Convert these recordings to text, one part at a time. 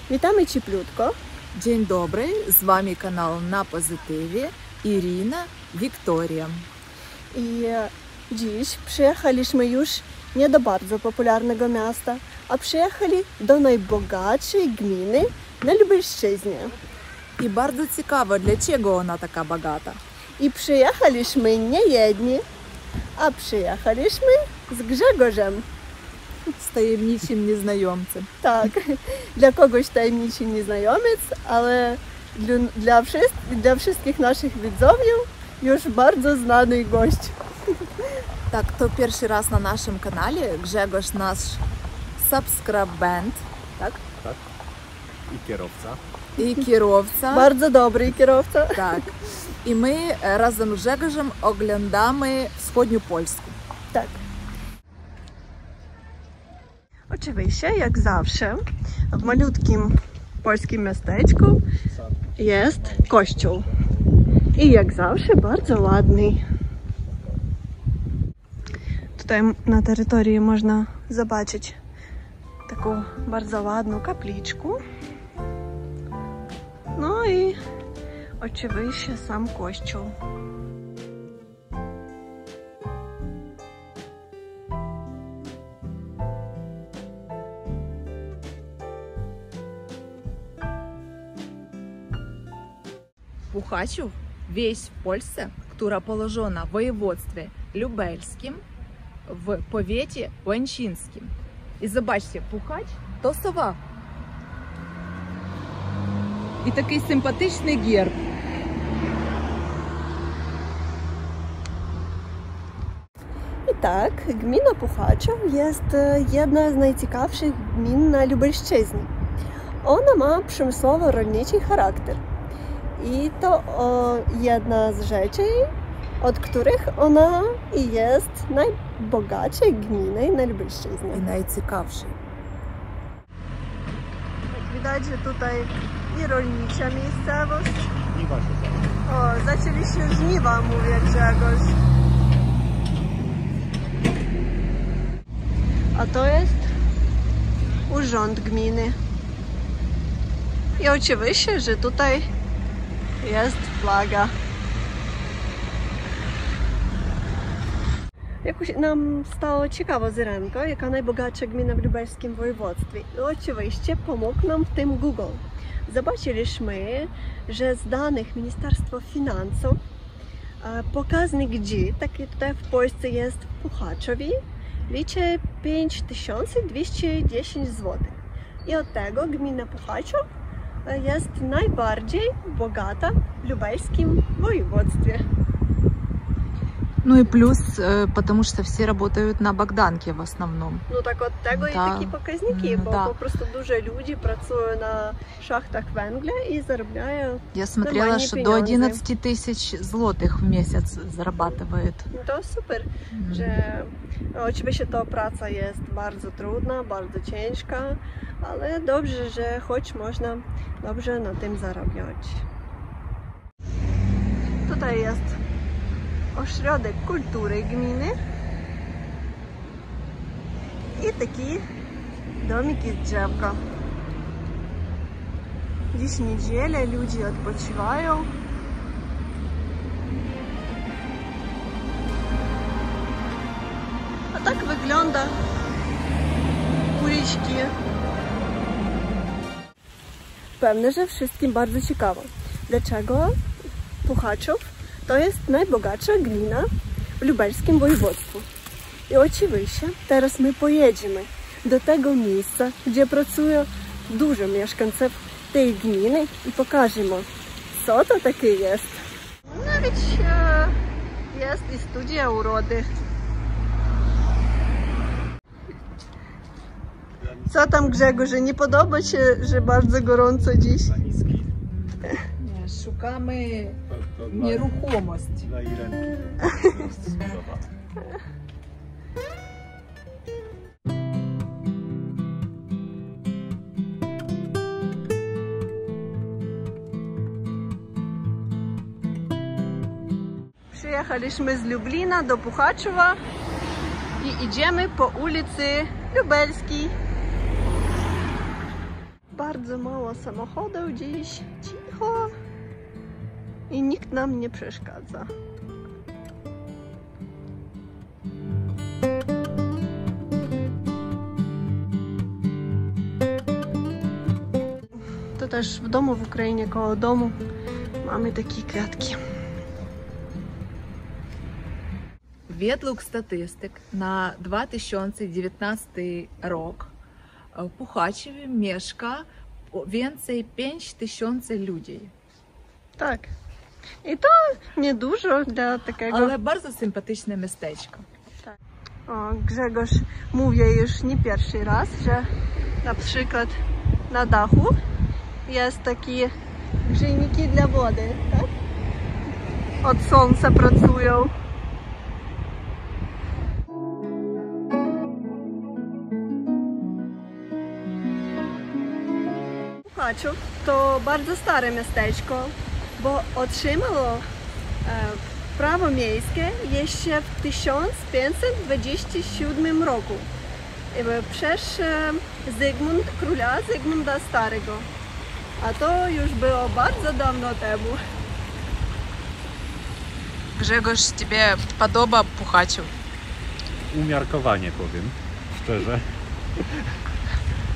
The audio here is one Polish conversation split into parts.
Witamy cieplutko. Dzień dobry, z Wami kanał Na Pozytywie, Irina, Wiktoria. I dziś przyjechaliśmy już nie do bardzo popularnego miasta, a przyjechali do najbogatszej gminy na Lubelszczyźnie. I bardzo ciekawe, dlaczego ona taka bogata. I przyjechaliśmy nie jedni, a przyjechaliśmy z Grzegorzem. Z tajemniczym nieznajomcem. Tak, dla kogoś tajemniczy nieznajomiec, ale dla wszystkich naszych widzów już bardzo znany gość. Tak, to pierwszy raz na naszym kanale. Grzegorz nasz subskrybent, tak? Tak. I kierowca. I kierowca. Bardzo dobry kierowca. Tak. I my razem z Grzegorzem oglądamy wschodnią Polskę. Tak. Oczywiście, jak zawsze, w malutkim polskim miasteczku jest kościół. I jak zawsze bardzo ładny. Tutaj na terytorii można zobaczyć taką bardzo ładną kapliczkę. No i oczywiście sam kościół. Puchaczów wieś w Polsce, która położona w województwie lubelskim, w powiecie łęczyńskim. I zobaczcie, Puchacz to sowa. I taki sympatyczny gierb. I tak, gmina Puchaczów jest jedna z najciekawszych gmin na Lubelszczyźnie. Ona ma przemysłowo-rolniczy charakter. I to jedna z rzeczy, od których ona jest najbogatszą gminą na Lubelszczyźnie. I najciekawszej. Jak widać, że tutaj i rolnicza miejscowość. Żniwa się tam. O, zaczęli się żniwa, mówię Grzegorz. A to jest urząd gminy. I oczywiście, że tutaj jest flaga. Jakoś nam stało ciekawo z rynku, jaka najbogatsza gmina w lubelskim województwie. I oczywiście pomógł nam w tym Google. Zobaczyliśmy, że z danych Ministerstwa Finansów pokaznik G, taki tutaj w Polsce jest w Puchaczowie, liczy 5210 zł. I od tego gmina Puchaczów jest najbardziej bogata w lubelskim województwie. Ну и плюс, потому что все работают на Богданке в основном. Ну так от tego i Tak. такі показники, бо Да. просто дуже люди працюють на шахтах вугілля і заробляють. Я смотрела, Нормальные что до пенёнзы. 11 тысяч злотых в месяц зарабатывает. No to super, że oczywiście ta praca jest bardzo trudna, bardzo ciężka, ale dobrze, że choć można dobrze na tym zarabiać. Tutaj jest ośrodek kultury gminy i taki domiki z drzewka. Dziś niedziela, ludzie odpoczywają. A tak wygląda uliczki. Pewnie, że wszystkim bardzo ciekawo. Dlaczego Puchaczów to jest najbogatsza gmina w lubelskim województwie? I oczywiście teraz my pojedziemy do tego miejsca, gdzie pracuje dużo mieszkańców tej gminy i pokażemy, co to takie jest. Nawet jest i studia urody. Co tam, Grzegorz, nie podoba się, że bardzo gorąco dziś? Nie, szukamy nieruchomości. Dla Irenki. Przyjechaliśmy z Lublina do Puchaczowa i idziemy po ulicy Lubelskiej. bardzo mało samochodów dziś, cicho i nikt nam nie przeszkadza. To też w domu w Ukrainie, koło domu mamy takie kwiatki. Według statystyk na 2019 rok w Puchaczewie mieszka więcej 5000 ludzi. Tak. I to niedużo dla takiego... Ale bardzo sympatyczne miasteczko. Tak. O, Grzegorz mówi już nie pierwszy raz, że na przykład na dachu jest takie grzejniki dla wody, tak? Od słońca pracują. Puchaczów to bardzo stare miasteczko, bo otrzymało prawo miejskie jeszcze w 1527 roku przez króla Zygmunta Starego. A to już było bardzo dawno temu. Grzegorz, Ciebie podoba Puchaczów? Umiarkowanie powiem, szczerze.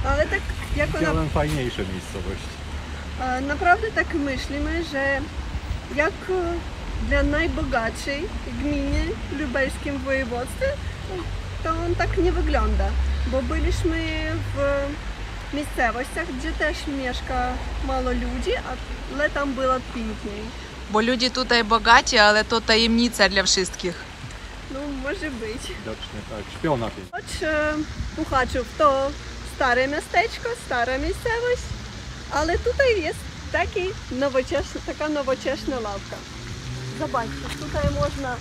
Ale tak jako Chciałem fajniejsze miejscowości. naprawdę tak myślimy, że jak dla najbogatszej gminy w lubelskim województwie, to on tak nie wygląda. Bo byliśmy w miejscowościach, gdzie też mieszka mało ludzi, ale tam było piękniej. Bo ludzie tutaj bogaci, ale to tajemnica dla wszystkich. No, może być. Widocznie tak, śpią na pięć. Choć Puchaczów to stare miasteczko, stara miejscowość, ale tutaj jest taka nowoczesna ławka. Zobaczcie, tutaj można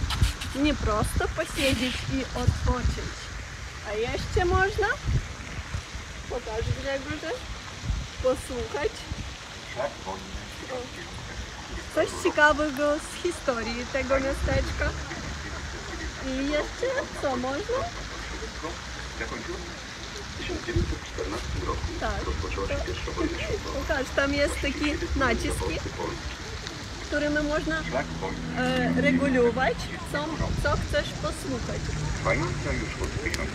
nie prosto posiedzieć i odpocząć, a jeszcze można, pokaż Grzegorze, posłuchać coś ciekawego z historii tego miasteczka. I jeszcze co można? W 1914 roku rozpoczęła się pierwsza wojna światowa. Pokaż, tam jest takie naciski, którymi można regulować, co chcesz posłuchać. Trwająca już od 1000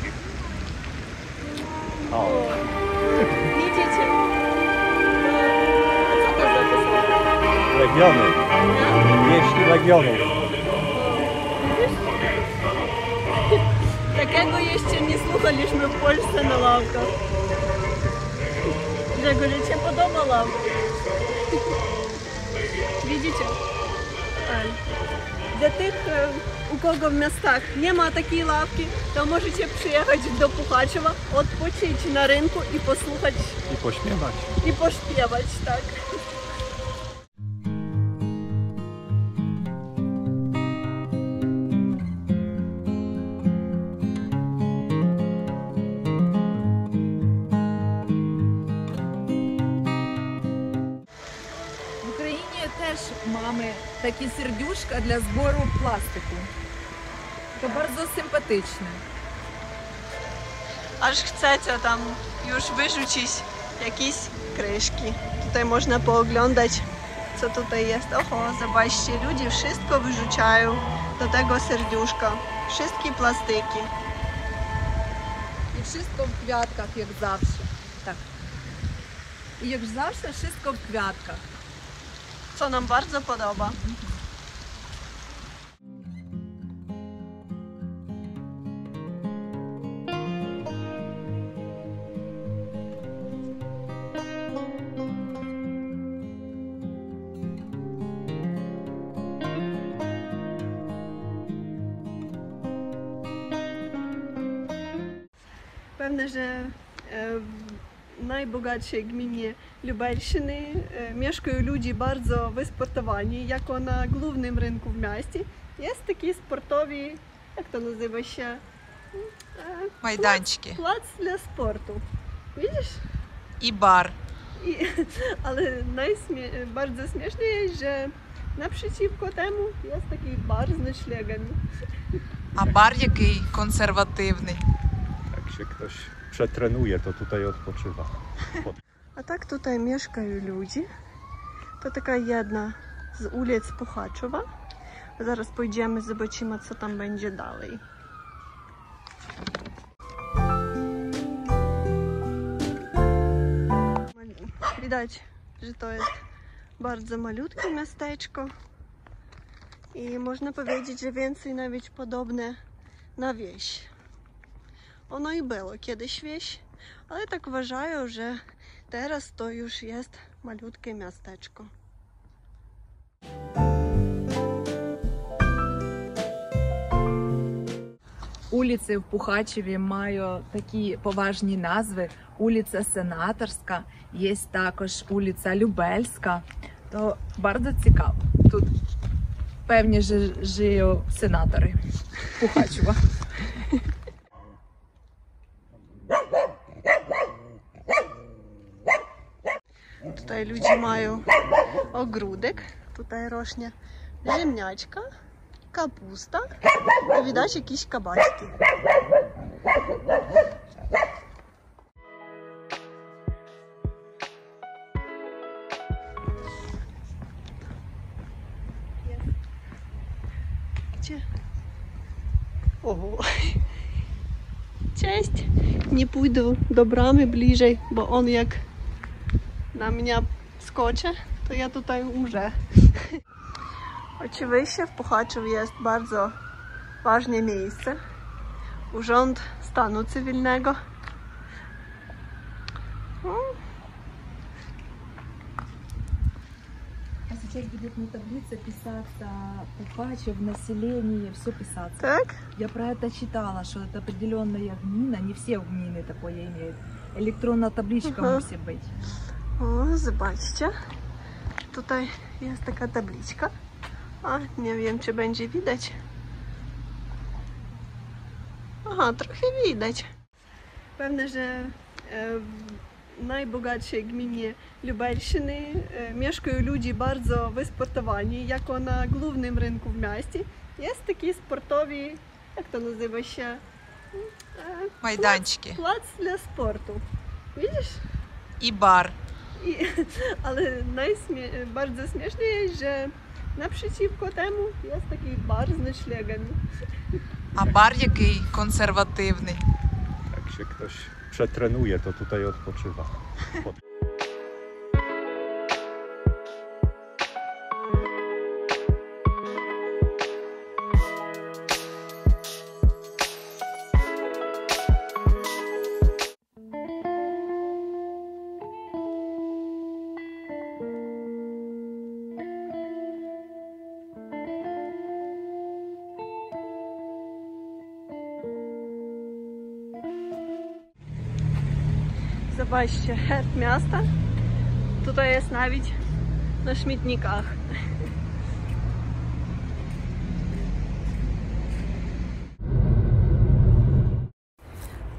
O, Widzicie? Co to za piosenka? Legiony. Wieści Legionów. Takiego jeszcze nie słuchaliśmy w Polsce na ławkach. Grzegorz, ci się podoba ławka? Widzicie? Dla tych, u kogo w miastach nie ma takiej ławki, to możecie przyjechać do Puchaczewa, odpocząć na rynku i posłuchać. I pośpiewać. I pośpiewać, tak. W Україні теж mamy takie serduszka dla zbioru plastiku. To bardzo sympatyczne. Aż chcecie tam już wyrzucić jakieś kryszki. Tutaj można pooglądać, co tutaj jest. Oho, zobaczcie, ludzie wszystko wyrzucają do tego serduszka. Wszystkie plastyki. I wszystko w kwiatkach, jak zawsze. Tak. I jak zawsze, wszystko w kwiatkach. Co nam bardzo podoba. Pewne, że w najbogatszej gminie Lubelszczyny mieszkają ludzie bardzo wysportowani, jako na głównym rynku w mieście. Jest taki sportowy, jak to nazywa się? Majdańczyki. Plac dla sportu. Widzisz? I bar. Ale bardzo śmieszne jest, że naprzeciwko temu jest taki bar z noclegami. А бар який консервативний. Jak się ktoś przetrenuje, to tutaj odpoczywa. A tak tutaj mieszkają ludzie. To taka jedna z ulic Puchaczowa. Zaraz pójdziemy, zobaczymy, co tam będzie dalej. Widać, że to jest bardzo malutkie miasteczko i można powiedzieć, że więcej nawet podobne na wieś. Ono i było kiedyś wieś, ale tak uważają, że teraz to już jest malutkie miasteczko. Вулиці в Пухачеві мають такі поважні назви. Вулиця Сенаторська, є також вулиця Любельська. То дуже цікаво. Тут певні живуть сенатори Пухачева. Tutaj ludzie mają ogródek, tutaj rośnie ziemniaczka, kapusta i widać jakieś kabaczki. Gdzie? O, cześć! Nie pójdę do bramy bliżej, bo on jak na mnie skoczy, to ja tutaj umrę. Oczywiście w Puchaczowie jest bardzo ważne miejsce. Urząd Stanu Cywilnego. А сейчас будет на таблице писаться Пухачев, население, все писаться. Так? Я про это читала, что это определенная гмина, не все гмины такое имеют. Электронная табличка может быть. O, zobaczcie. Tutaj jest taka tabliczka. A, nie wiem, czy będzie widać. Aha, trochę widać. Pewne, że w najbogatszej gminie Lubelszczyny mieszkają ludzie bardzo wysportowani. Jako na głównym rynku w mieście jest taki sportowy, jak to nazywa się? Майданчики. Plac dla sportu. Widzisz? И бар. Ale bardzo śmieszne jest, że naprzeciwko temu jest taki bar z noclegami. А бар який консервативний. Jak się ktoś przetrenuje, to tutaj odpoczywa. Zobaczcie, herb miasta. Tutaj jest nawet na śmietnikach.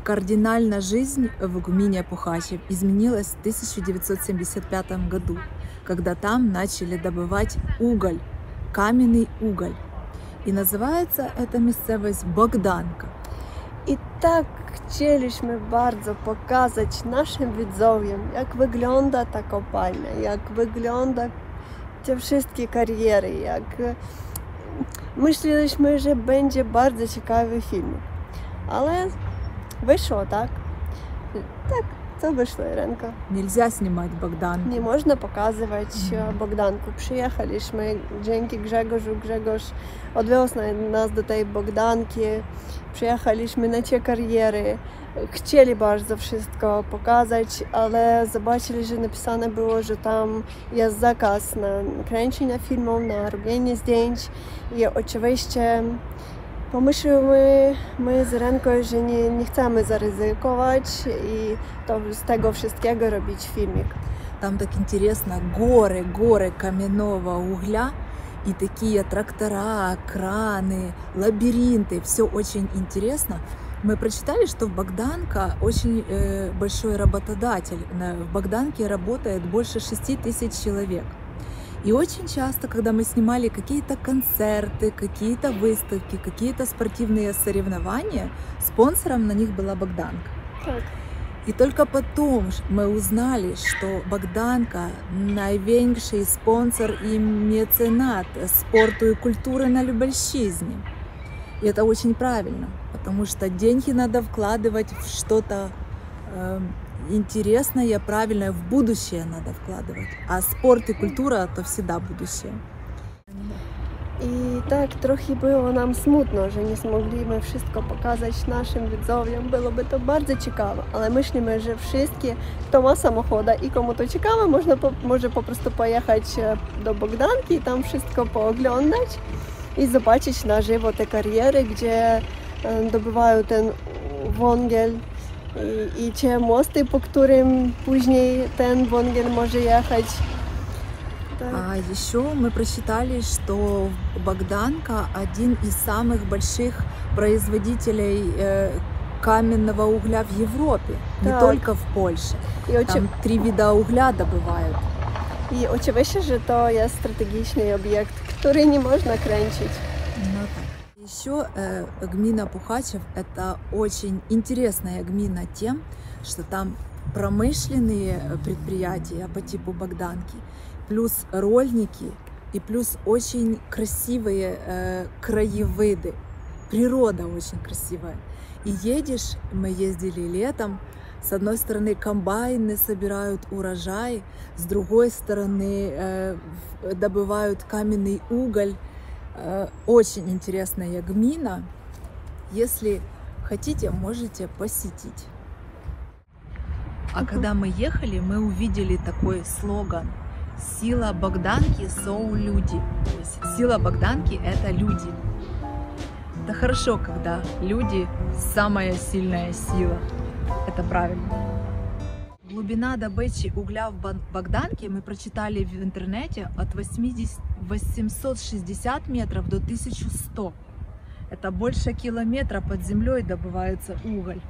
Кардинально жизнь в гмине Пухачев изменилась в 1975 году, когда там начали добывать уголь, каменный уголь. И называется эта местность Богданка. I tak chcieliśmy bardzo pokazać naszym widzom, jak wygląda ta kopalnia, jak wygląda te wszystkie kariery, jak myśleliśmy, że będzie bardzo ciekawy film, ale wyszło tak. Tak, co wyszło, Irenka? Nельзя снимать Богданку. Nie można pokazywać Bogdanku. Przyjechaliśmy dzięki Grzegorzu. Grzegorz odwiózł nas do tej Bogdanki. Przyjechaliśmy na te kariery. Chcieli bardzo wszystko pokazać, ale zobaczyli, że napisane było, że tam jest zakaz na kręcenie filmów, na robienie zdjęć. I oczywiście pomyślimy my z Irenką, że nie chcemy zaryzykować i to z tego wszystkiego robić filmik. Там так интересно, горы каменного угля и такие трактора, краны, лабиринты, все очень интересно. Мы прочитали, что в Богданка очень большой работодатель. В Богданке работает больше 6 тысяч человек. И очень часто, когда мы снимали какие-то концерты, какие-то выставки, какие-то спортивные соревнования, спонсором на них была Богданка. Так. И только потом мы узнали, что Богданка найвеньший спонсор и меценат спорту и культуры на Любельщизне. И это очень правильно, потому что деньги надо вкладывать в что-то интересное, правильное, в будущее надо вкладывать. А спорт и культура то всегда будущее. I tak trochę było nam smutno, że nie mogliśmy wszystko pokazać naszym widzom. Byłoby to bardzo ciekawe, ale myślimy, że wszystkie, kto ma samochoda i komu to ciekawe, może po prostu pojechać do Bogdanki i tam wszystko pooglądać i zobaczyć na żywo te kariery, gdzie dobywają ten węgiel i te mosty, po którym później ten węgiel może jechać. А еще мы прочитали, что Богданка один из самых больших производителей каменного угля в Европе, не только в Польше. Там 3 вида угля добывают. I oczywiście, że to jest strategiczny obiekt, który nie można kręcić. Ну, так. Еще гмина Пухачев — это очень интересная гмина тем, что там промышленные предприятия по типу Богданки, плюс рольники и плюс очень красивые краевыды. Природа очень красивая. И едешь, мы ездили летом, с одной стороны комбайны собирают урожай, с другой стороны добывают каменный уголь. Очень интересная гмина. Если хотите, можете посетить. А когда мы ехали, мы увидели такой слоган: «Сила Богданки – соу люди». То есть сила Богданки – это люди. Это хорошо, когда люди – самая сильная сила. Это правильно. Глубина добычи угля в Богданке, мы прочитали в интернете, от 860 метров до 1100. Это больше километра под землей добывается уголь.